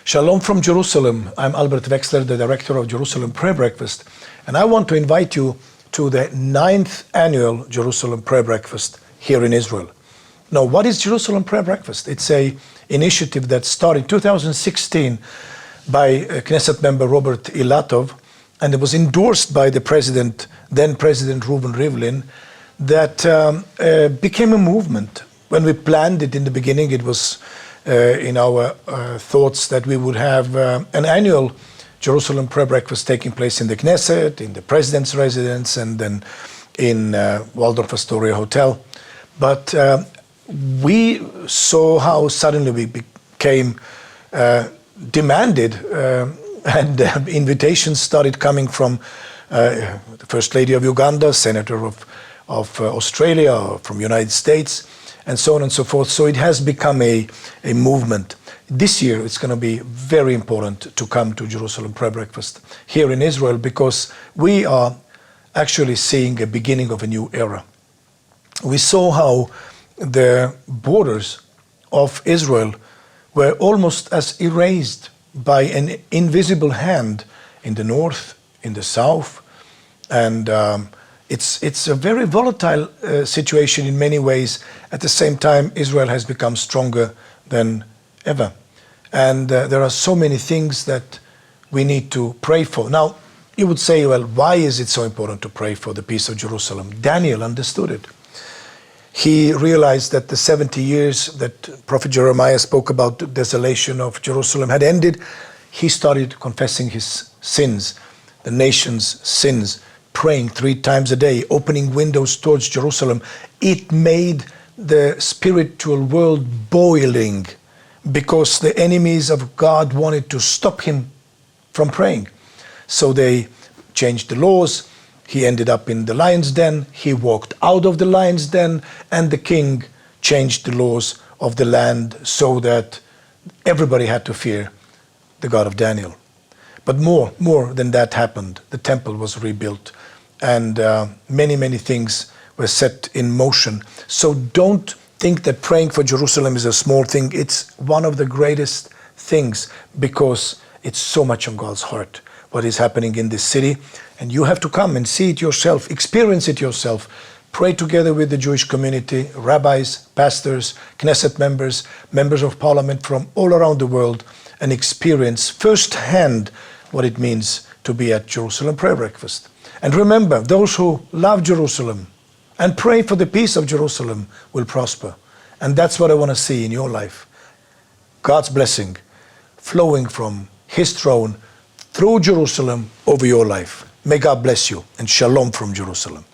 Shalom from Jerusalem. I'm Albert Veksler, the director of Jerusalem Prayer Breakfast, and I want to invite you to the 9th annual Jerusalem Prayer Breakfast here in Israel. Now, what is Jerusalem Prayer Breakfast? It's an initiative that started in 2016 by Knesset member Robert Ilatov, and it was endorsed by the then President Reuven Rivlin, that became a movement. When we planned it in the beginning, it was in our thoughts that we would have an annual Jerusalem Prayer Breakfast taking place in the Knesset, in the President's residence, and then in Waldorf Astoria Hotel. But we saw how suddenly we became demanded, and invitations started coming from the First Lady of Uganda, Senator of Australia, from United States, and so on and so forth. So it has become a movement. This year it's going to be very important to come to Jerusalem Prayer Breakfast here in Israel, because we are actually seeing a beginning of a new era. We saw how the borders of Israel were almost as erased by an invisible hand in the north, in the south, and it's a very volatile situation in many ways. At the same time, Israel has become stronger than ever. And there are so many things that we need to pray for. Now, you would say, well, why is it so important to pray for the peace of Jerusalem? Daniel understood it. He realized that the 70 years that Prophet Jeremiah spoke about the desolation of Jerusalem had ended. He started confessing his sins, the nation's sins, praying 3 times a day, opening windows towards Jerusalem. It made the spiritual world boiling, because the enemies of God wanted to stop him from praying. So they changed the laws. He ended up in the lion's den. He walked out of the lion's den, and the king changed the laws of the land so that everybody had to fear the God of Daniel. But more than that happened. The temple was rebuilt, and many things were set in motion. So don't think that praying for Jerusalem is a small thing. It's one of the greatest things, because it's so much on God's heart, what is happening in this city. And you have to come and see it yourself, experience it yourself. Pray together with the Jewish community, rabbis, pastors, Knesset members, members of parliament from all around the world, and experience firsthand what it means to be at Jerusalem Prayer Breakfast. And remember, those who love Jerusalem and pray for the peace of Jerusalem will prosper. And that's what I want to see in your life. God's blessing flowing from His throne through Jerusalem over your life. May God bless you, and shalom from Jerusalem.